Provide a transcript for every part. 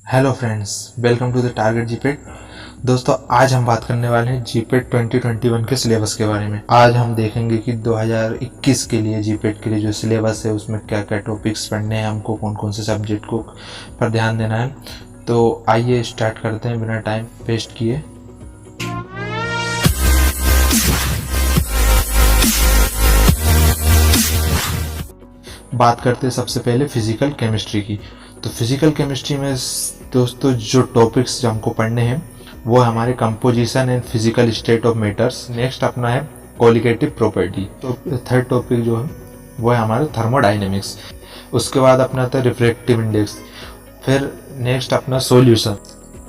Hello friends, welcome to the target GPAT. दोस्तों, आज हम बात करने वाले हैं जीपेट 2021 के सिलेबस के बारे में। आज हम देखेंगे कि 2021 के लिए जीपेट के लिए जो सिलेबस है उसमें क्या क्या टॉपिक्स पढ़ने हैं, हमको कौन कौन से सब्जेक्ट को पर ध्यान देना है। तो आइए स्टार्ट करते हैं बिना टाइम वेस्ट किए। बात करते हैं सबसे पहले फिजिकल केमिस्ट्री की। तो फिजिकल केमिस्ट्री में दोस्तों जो टॉपिक्स जो हमको पढ़ने हैं वो हमारे composition and physical state of matters. Next अपना है कोलिगेटिव प्रॉपर्टी। तो थर्ड टॉपिक जो है वो है हमारा थर्मोडाइनेमिक्स। उसके बाद अपना था रिफ्रैक्टिव इंडेक्स। फिर नेक्स्ट अपना सॉल्यूशन।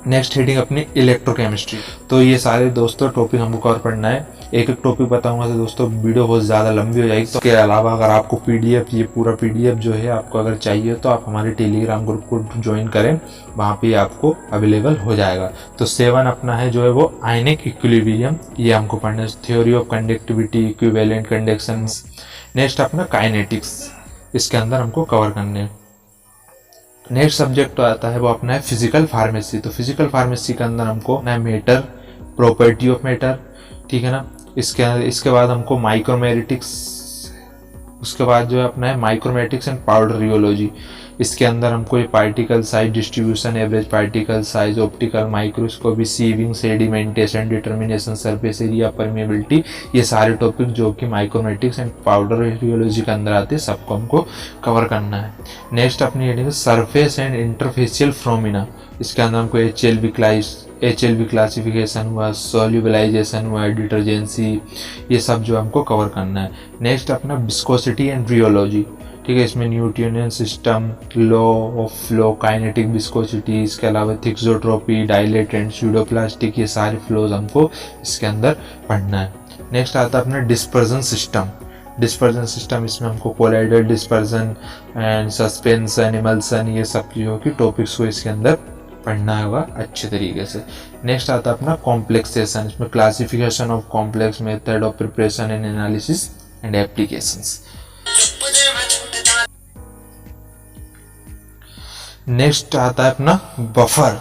नेक्स्ट हेडिंग अपनी इलेक्ट्रोकेमिस्ट्री। तो ये सारे दोस्तों टॉपिक हमको कवर पढ़ना है। एक एक टॉपिक बताऊंगा तो दोस्तों वीडियो बहुत ज़्यादा लंबी हो जाएगी। तो इसके अलावा अगर आपको पीडीएफ, ये पूरा पीडीएफ जो है आपको अगर चाहिए तो आप हमारे टेलीग्राम ग्रुप को ज्वाइन करें, वहाँ पे आपको अवेलेबल हो जाएगा। तो 7 अपना है जो है वो आयनिक इक्विलिब्रियम, ये हमको पढ़ना है। Theory of conductivity, equivalent conduction. Next अपना काइनेटिक्स, इसके अंदर हमको कवर करने हैं। नेक्स्ट सब्जेक्ट तो आता है वो अपना है फिजिकल फार्मेसी। तो फिजिकल फार्मेसी के अंदर हमको मैटर, प्रॉपर्टी ऑफ मैटर, ठीक है ना। इसके बाद हमको माइक्रोमेटिक्स, उसके बाद जो है अपना है माइक्रोमेटिक्स एंड पाउडर रियोलॉजी। इसके अंदर हमको ये particle size distribution, average particle size, optical microscopy, sieving, sedimentation, determination, surface area, permeability, ये सारे टॉपिक जो कि माइक्रोमेटिक्स एंड पाउडर रियोलॉजी के अंदर आते हैं, सबको हमको कवर करना है। नेक्स्ट अपनी हेडिंग सरफेस एंड इंटरफेशियल फ्रोमिना। इसके अंदर हमको HLB क्लासिफिकेशन हुआ, सोल्यूबलाइजेशन हुआ, डिटर्जेंसी, ये सब जो हमको कवर करना है। नेक्स्ट अपना विस्कोसिटी एंड रियोलॉजी, ठीक है। इसमें Newtonian system, law of flow, kinetic viscosity, इसके अलावा थिक्सोट्रोपी, डायलेटेंट, स्यूडोप्लास्टिक, ये सारे फ्लोज हमको इसके अंदर पढ़ना है। नेक्स्ट आता है अपना डिस्पर्जन सिस्टम। डिस्पर्जन सिस्टम, इसमें हमको colloidal dispersion and suspension, emulsion, ये सब चीज़ों की टॉपिक्स को इसके अंदर पढ़ना होगा अच्छे तरीके से। नेक्स्ट आता है अपना कॉम्प्लेक्सेशन। इसमें classification of complex, method of preparation and analysis and applications. Next आता है अपना बफर।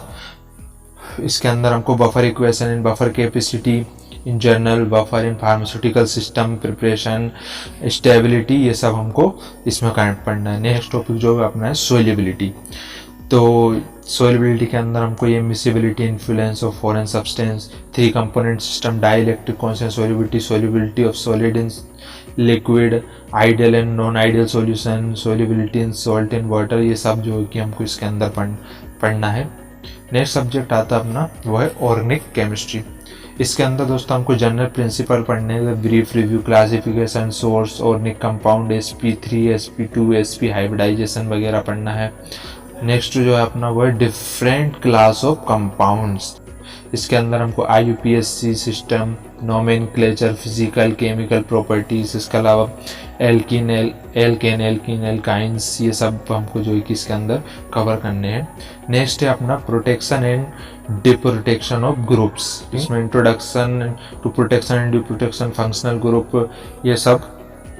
इसके अंदर हमको buffer equation and buffer capacity in general, buffer in pharmaceutical system, preparation, stability, ये सब हमको इसमें पढ़ना है। नेक्स्ट टॉपिक जो अपना है सोल्युबिलिटी। तो सोल्युबिलिटी के अंदर हमको ये miscibility, influence of foreign substance, 3 component system, dielectric constant solubility, solubility of solid in liquid, ideal and non ideal solution, solubility in salt and water, ये सब जो कि हमको इसके अंदर पढ़ना है। नेक्स्ट सब्जेक्ट आता है अपना वो है ऑर्गेनिक केमिस्ट्री। इसके अंदर दोस्तों हमको जनरल प्रिंसिपल पढ़ने हैं, brief review, classification, source, organic compound, sp3, sp2, sp hybridisation वगैरह पढ़ना है। नेक्स्ट जो है अपना वो है डिफरेंट क्लास ऑफ कंपाउंड्स। इसके अंदर हमको IUPAC system, nomenclature, physical chemical properties, इसके अलावा एल्कीन, एल्काइंस, ये सब हमको जो है कि इसके अंदर कवर करने हैं। नेक्स्ट है अपना protection and deprotection of groups. इसमें introduction to protection and deprotection, functional group, ये सब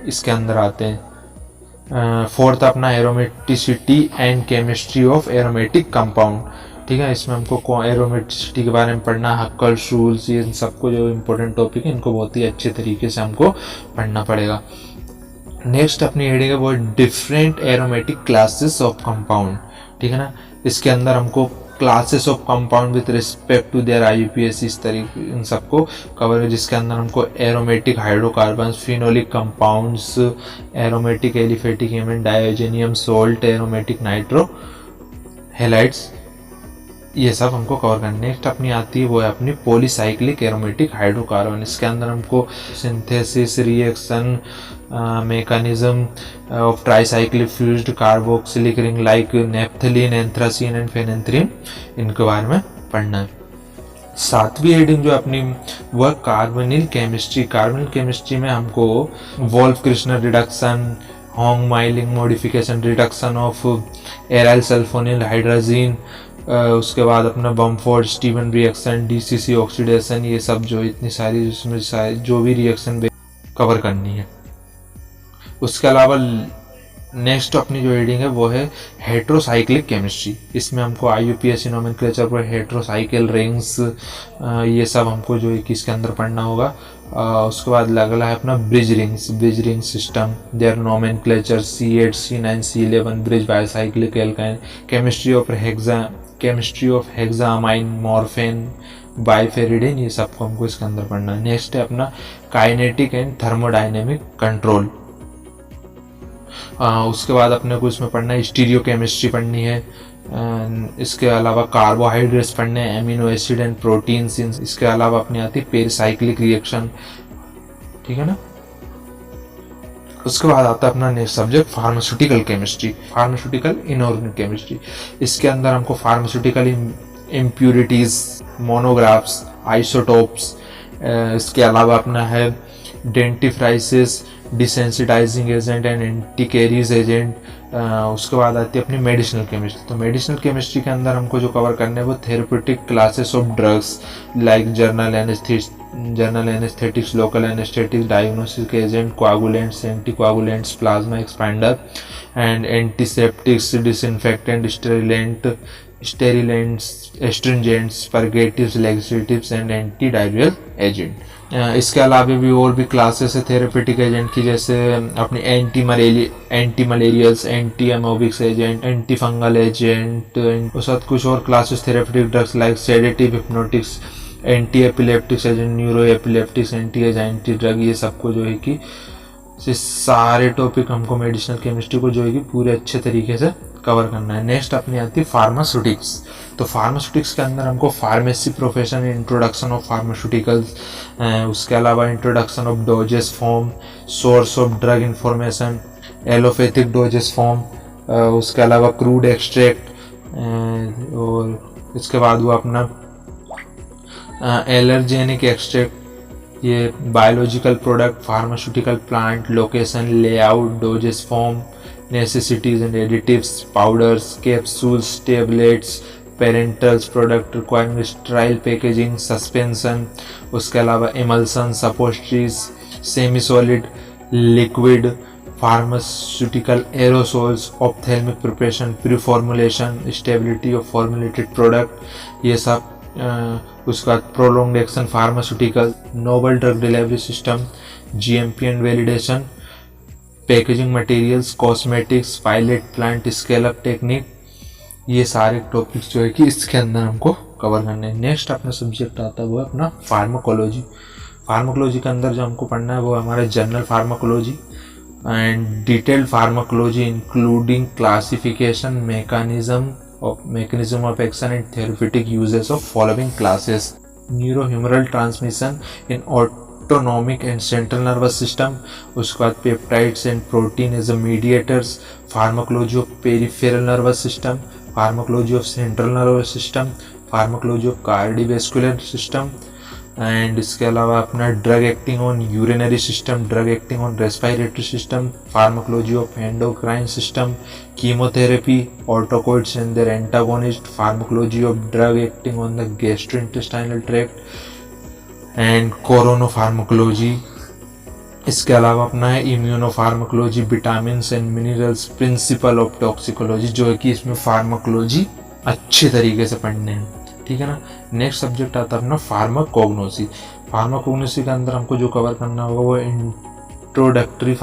इसके अंदर आते हैं। फोर्थ अपना aromaticity and chemistry of aromatic compound, ठीक है। इसमें हमको एरोमेटिसिटी के बारे में पढ़ना, हक्कल्स रूल्स, ये सबको जो इम्पोर्टेंट टॉपिक है इनको बहुत ही अच्छे तरीके से हमको पढ़ना पड़ेगा। नेक्स्ट अपनी हेडिंग है वो different aromatic classes of compound, ठीक है ना। इसके अंदर हमको classes of compound with respect to their IUPAC, इस तरीके इन सबको कवर है। जिसके अंदर हमको aromatic hydrocarbon, phenolic compounds, aromatic aliphatic amine, diazonium salt, aromatic nitro halides, ये सब हमको कवर करना है। नेक्स्ट अपनी आती है वो है अपनी पॉलीसाइक्लिक एरोमेटिक हाइड्रोकार्बन। इसके अंदर हमको synthesis, reaction, mechanism of tricyclic fused carboxylic ring like naphthalene, anthracene and phenanthrene, इनके बारे में पढ़ना है। 7वीं हेडिंग जो अपनी वह कार्बोनिल केमिस्ट्री। कार्बोनिल केमिस्ट्री में हमको Wolff Kishner reduction, Huang Minlon modification, reduction of aryl sulfonyl hydrazine, उसके बाद अपना Bamford Stevens reaction, DCC oxidation, ये सब जो इतनी सारी इसमें जो भी रिएक्शन कवर करनी है। उसके अलावा नेक्स्ट अपनी जो रीडिंग है वो है हेट्रोसाइक्लिक केमिस्ट्री। इसमें हमको IUPAC नोमेनक्लेचर पर हेट्रोसाइकिल रिंग्स ये सब हमको जो है कि इसके अंदर पढ़ना होगा। उसके बाद अगला है अपना bridge ring system, their nomenclature C8 C9 C11 bridge bicyclic alkyne, chemistry of hexamine morphine piperidine, ये सबको हमको इसके अंदर पढ़ना है। नेक्स्ट है अपना काइनेटिक एंड थर्मोडाइनेमिक कंट्रोल। उसके बाद अपने को इसमें पढ़ना है स्टीरियो केमिस्ट्री पढ़नी है। इसके अलावा कार्बोहाइड्रेट्स पढ़ने हैं, एमिनो एसिड एंड प्रोटीन्स। इसके अलावा अपनी आती है पेरिसाइक्लिक रिएक्शन, ठीक है ना। उसके बाद आता है अपना next subject pharmaceutical chemistry, pharmaceutical inorganic chemistry. इसके अंदर हमको फार्मास्यूटिकल इम्प्यूरिटीज, मोनोग्राफ्स, आइसोटोप्स, इसके अलावा अपना है dentifrices, desensitizing agent and anticaries agent. उसके बाद आती है अपनी मेडिसिनल केमिस्ट्री। तो मेडिसिनल केमिस्ट्री के अंदर हमको जो कवर करने हैं वो therapeutic classes of drugs like general anesthetics, local anesthetics, diagnostic agent, coagulants, anticoagulants, plasma expander and antiseptics, disinfectant, sterilants, astringents, purgatives, laxatives and anti diarrheal agent. इसके अलावा भी और भी क्लासेस है थेरेपेटिक एजेंट की, जैसे अपनी anti malarials, anti amoebics agent, anti fungal agent, और साथ कुछ और classes therapeutic drugs like sedative, hypnotics, anti epileptics agent, neuro epileptics, anti anxiety drug. ये सबको जो है कि सारे टॉपिक हमको मेडिसिनल केमिस्ट्री को जो है कि पूरे अच्छे तरीके से कवर करना है। नेक्स्ट अपनी आती है फार्मास्यूटिक्स। तो फार्मास्यूटिक्स के अंदर हमको pharmacy profession, introduction of pharmaceuticals, उसके अलावा introduction of doses form, source of drug information, allopathic doses form, उसके अलावा क्रूड एक्सट्रैक्ट, और इसके बाद वो अपना एलर्जेनिक एक्सट्रैक्ट, ये biological product, pharmaceutical plant, location, layout, doses form, necessities and additives, powders, capsules, tablets, parentals, product requiring sterile packaging, suspension, उसके अलावा emulsions, upholsteries, semi solid, liquid, pharmaceutical aerosols, ophthalmic preparation, pre-formulation, stability of formulated product, ये सब। उसके बाद prolonged action pharmaceutical, novel drug delivery system, GMP and validation, packaging materials, cosmetics, pilot plant, scale up technique, ये सारे topics जो है कि इसके अंदर हमको कवर करने हैं। नेक्स्ट अपना सब्जेक्ट आता है वो अपना फार्माकोलॉजी। फार्माकोलॉजी के अंदर जो हमको पढ़ना है वो हमारा general pharmacology and detailed pharmacology including classification, mechanism of action and therapeutic uses of following classes: neurohumoral transmission in autonomic and central nervous system, उसके बाद peptides and protein as a mediators, pharmacology of peripheral nervous system, pharmacology of central nervous system, pharmacology of cardiovascular system, and इसके अलावा अपना drug acting on urinary system, drug acting on respiratory system, pharmacology of endocrine system, chemotherapy, autocoids and their antagonist, pharmacology of drug acting on the gastrointestinal tract and chronopharmacology. इसके अलावा अपना है immunopharmacology, vitamin and minerals, principle of toxicology, जो है कि इसमें pharmacology अच्छे तरीके से पढ़ने हैं, ठीक है ना। नेक्स्ट सब्जेक्ट आता है अपना फार्माकोग्नोसी। फार्माकोग्नोसी के अंदर हमको जो कवर करना होगा वो introductory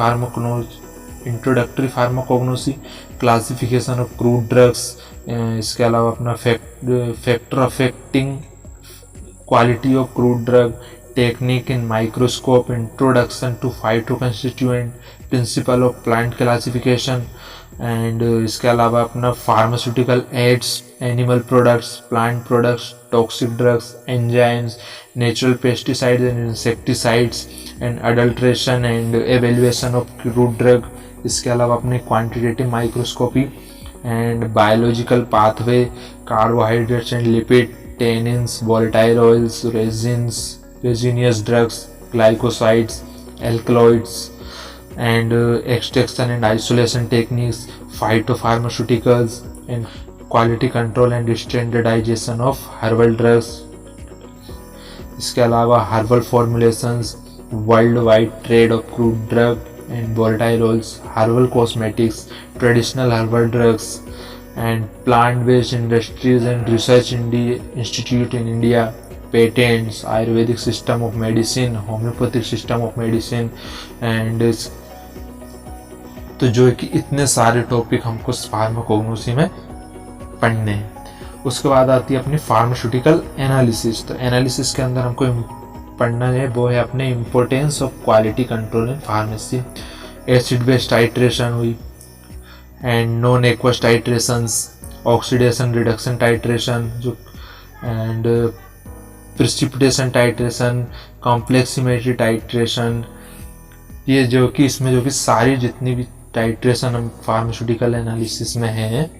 pharmacognosy, classification of crude drugs, इसके अलावा अपना factor affecting quality of crude drug, technique in microscope, introduction to phytoconstituent, principle of plant classification, and इसके अलावा अपना pharmaceutical aids, animal products, plant products, toxic drugs, enzymes, natural pesticides and insecticides, and adulteration and evaluation of crude drug. इसके अलावा अपने quantitative microscopy and biological pathway, carbohydrates and lipid, tannins, volatile oils, resinous drugs, glycosides, alkaloids, and extraction and isolation techniques, phytopharmaceuticals, and quality control and standardization of herbal drugs. इसके अलावा herbal formulations, worldwide trade of crude drug, and volatile oils, herbal cosmetics, traditional herbal drugs, and plant-based industries and research institute in India, patents, Ayurvedic system of medicine, homeopathic system of medicine, and तो जो है कि इतने सारे topic हमको pharmacognosy में पढ़ने हैं। उसके बाद आती है अपनी फार्मास्यूटिकल एनालिसिस। तो एनालिसिस के अंदर हमको पढ़ना है वो है अपने importance of quality control in pharmacy, acid based titration हुई and non aqueous titrations, oxidation reduction titration जो and precipitation titration, complexometry titration, ये जो कि इसमें जो कि सारी जितनी भी टाइट्रेशन हम फार्मास्यूटिकल एनालिसिस में हैं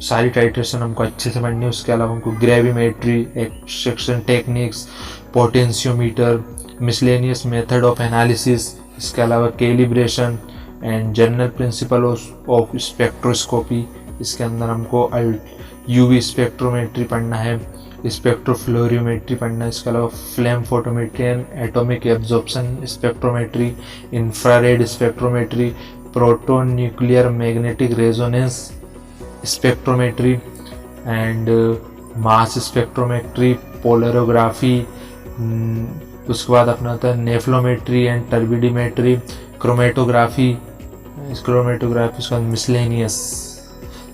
सारी टाइट्रेशन हमको अच्छे से पढ़नी है। उसके अलावा हमको gravimetry, extraction techniques, potentiometer, miscellaneous method of analysis, इसके अलावा calibration and general principle of spectroscopy. इसके अंदर हमको यूवी स्पेक्ट्रोमेट्री पढ़ना है, स्पेक्ट्रोफ्लोरियोमेट्री पढ़ना है, इसके अलावा flame photometry and atomic absorption spectrometry, infrared spectrometry, proton nuclear magnetic resonance spectrometry and mass spectrometry, polarography. उसके बाद अपना आता है नेफ्लोमेट्री एंड टर्बिडिमेट्री, क्रोमेटोग्राफी, उसके बाद मिसलेनियस।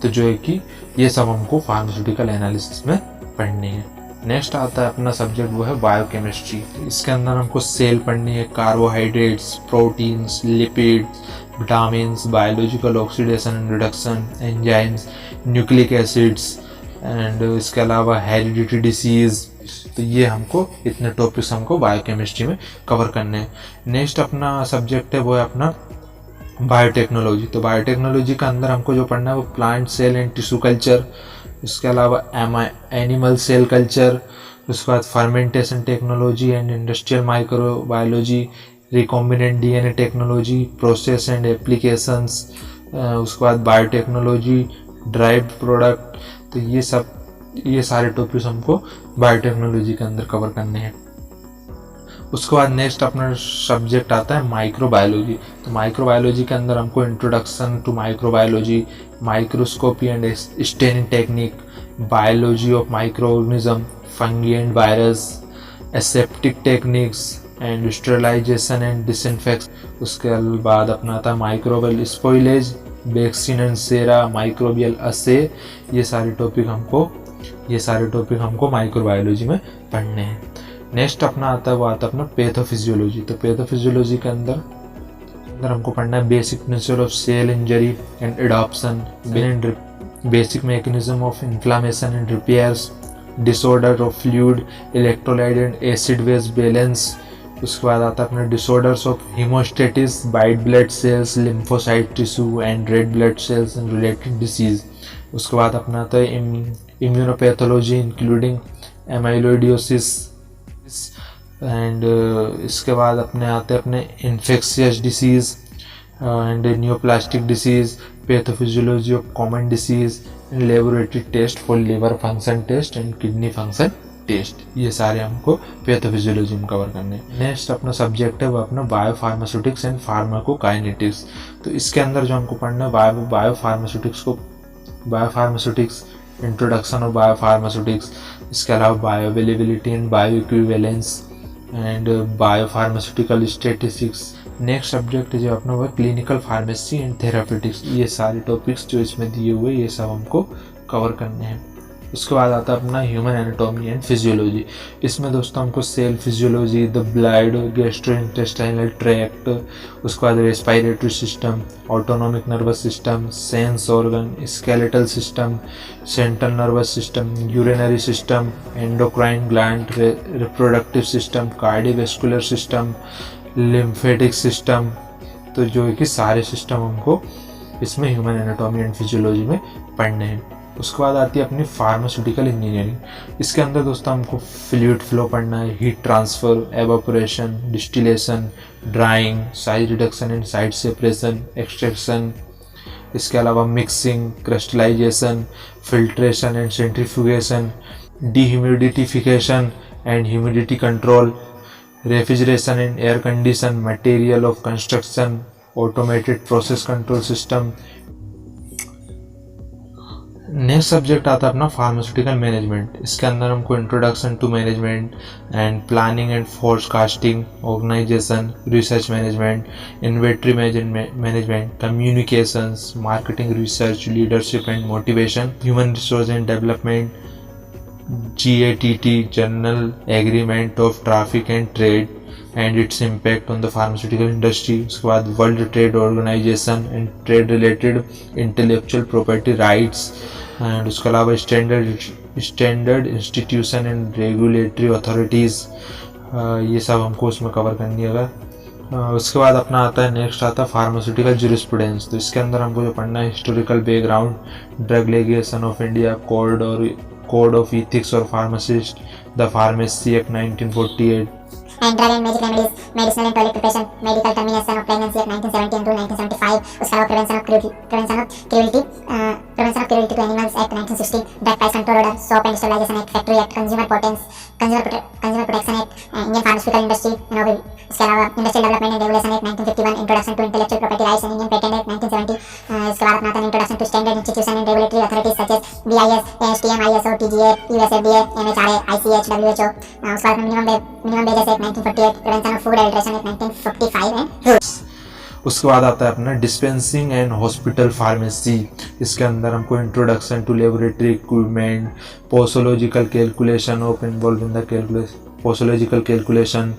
तो जो है कि ये सब हमको फार्मास्यूटिकल एनालिसिस में पढ़नी है। नेक्स्ट आता है अपना सब्जेक्ट वो है बायोकेमिस्ट्री। इसके अंदर हमको सेल पढ़नी है, carbohydrates, proteins, lipids, vitamins, biological oxidation and reduction, enzymes, nucleic acids and इसके अलावा हेरिडिटी डिसीज। तो ये हमको इतने टॉपिक्स हमको बायोकेमिस्ट्री में कवर करने हैं। नेक्स्ट अपना सब्जेक्ट है वो है अपना बायोटेक्नोलॉजी। तो बायोटेक्नोलॉजी के अंदर हमको जो पढ़ना है वो plant cell and tissue culture, इसके अलावा एनिमल सेल कल्चर, उसके बाद fermentation technology and industrial microbiology, recombinant DNA technology, process and applications, उसके बाद बायोटेक्नोलॉजी, ड्राइव्ड प्रोडक्ट। तो ये सारे टॉपिक्स हमको बायोटेक्नोलॉजी के अंदर कवर करने हैं। उसके बाद नेक्स्ट अपना सब्जेक्ट आता है माइक्रोबायोलॉजी। तो माइक्रोबायोलॉजी के अंदर हमको introduction to microbiology, microscopy and staining technique, biology of micro organism, fungi and virus, aseptic techniques and sterilisation and disinfection. उसके बाद अपना आता है microbial spoilage, vaccine and sera, microbial assay. ये सारे टॉपिक हमको माइक्रोबायोलॉजी में पढ़ने हैं। नेक्स्ट अपना आता है वो आता है अपना पैथोफिजियोलॉजी। तो पैथोफिजियोलॉजी के अंदर हमको पढ़ना है basic principle of cell injury and adoption, basic mechanism of inflammation and repairs, disorder of fluid, electrolyte and acid base balance. उसके बाद आता है अपना disorders of hemostasis, white blood cells, lymphocyte tissue and red blood cells and related disease. उसके बाद अपना आता है इम्यूनोपैथोलॉजी इंक्लूडिंग एमाइलोइडोसिस एंड इसके बाद अपने आते हैं अपने infectious disease and neoplastic disease, pathophysiology of common disease, laboratory test for liver function test and kidney function test. ये सारे हमको पैथोफिजियोलॉजी में कवर करने हैं। नेक्स्ट अपना सब्जेक्ट है वो अपना बायोफार्मास्यूटिक्स एंड फार्माकोकाइनेटिक्स। तो इसके अंदर जो हमको पढ़ना है बायोफार्मास्यूटिक्स, इंट्रोडक्शन ऑफ बायोफार्मास्यूटिक्स, इसके अलावा bioavailability and bio equivalence and biopharmaceutical statistics. Next subject जो अपना हुआ क्लिनिकल फार्मेसी एंड थेरापेटिक्स। ये सारे टॉपिक्स जो इसमें दिए हुए ये सब हमको कवर करने हैं। उसके बाद आता है अपना ह्यूमन एनाटॉमी एंड फिजियोलॉजी। इसमें दोस्तों हमको cell physiology, the blood, gastrointestinal tract, उसके बाद respiratory system, autonomic nervous system, sense organ, skeletal system, central nervous system, urinary system, endocrine gland, reproductive system, cardiovascular system, lymphatic system. तो जो है कि सारे सिस्टम हमको इसमें ह्यूमन एनाटॉमी एंड फिजियोलॉजी में पढ़ने हैं। उसके बाद आती है अपनी फार्मास्यूटिकल इंजीनियरिंग। इसके अंदर दोस्तों हमको फ्लूइड फ्लो पढ़ना है, heat transfer, evaporation, distillation, drying, size reduction and side separation, extraction, इसके अलावा mixing, crystallisation, filtration and centrifugation, dehumidification and humidity control, refrigeration and air condition, material of construction, automated process control system. Next subject आता है अपना pharmaceutical management. इसके अंदर हमको introduction to management and planning and forecasting, organisation, research management, inventory management, communications, marketing, research, leadership and motivation, human resource and development, GATT, general agreement of traffic and trade and its impact on the pharmaceutical industry. उसके बाद world trade organisation and trade related intellectual property rights, and उसके अलावा standard institution and regulatory authorities, ये सब हमको उसमें cover करनी है। उसके बाद अपना आता है नेक्स्ट आता है फार्मास्यूटिकल जूरिस्प्रूडेंस। तो इसके अंदर हमको जो पढ़ना है historical background, drug legislation of India, code of ethics और pharmacist, the pharmacy act 1948, and drug and magic remedies, medicinal and toilet preparation, medical termination of pregnancy act 1970 and rule 1975, उसके अलावा prevention of cruelty to animals act 1960, drug price control order, soap and sterilization act, factory act, consumer protection act, Indian pharmaceutical industry, उसके अलावा industrial development and regulation act 1951, introduction to intellectual property rights and Indian patent act 1970, इसके बाद अपना आता है introduction to standard institution and regulatory authorities such as BIS, ASTM, ISO, TGA, USFDA, MHRA, ICH, WHO, उसके बाद minimum wages act 1948, prevention of food adulteration act 1955 and rules। उसके बाद आता है अपना डिस्पेंसिंग एंड हॉस्पिटल फार्मेसी। इसके अंदर हमको introduction to laboratory equipment, posological calculation of involve in the posological calculation,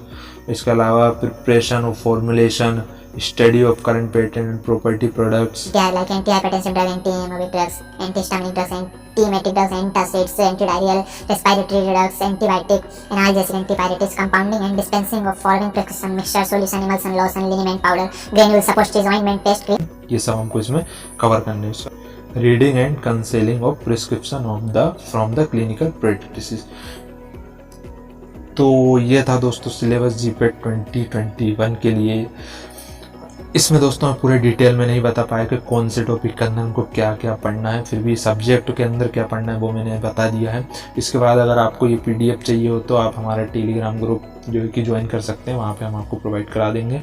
इसके अलावा preparation of formulation, study of current patent and property products. They are like antihypertensive drug, anti-emetic drugs, antihistaminic drugs, antiemetic drugs, antacids, antidiarrheal, respiratory drugs, antibiotic, analgesic, antipyretics, compounding and dispensing of foreign prescription mixture, solution, emulsion, lotion, liniment powder, granules, suppositories, ointment, paste, cream. ये सब हमको इसमें cover करने हैं। Reading and counselling of prescription of the from the clinical practices. तो ये था दोस्तों सिलेबस जीपेट 2021 के लिए। इसमें दोस्तों मैं पूरे डिटेल में नहीं बता पाया कि कौन से टॉपिक के अंदर हमको क्या क्या पढ़ना है, फिर भी सब्जेक्ट के अंदर क्या पढ़ना है वो मैंने बता दिया है। इसके बाद अगर आपको ये PDF चाहिए हो तो आप हमारा टेलीग्राम ग्रुप जो है कि ज्वाइन कर सकते हैं, वहाँ पे हम आपको प्रोवाइड करा देंगे।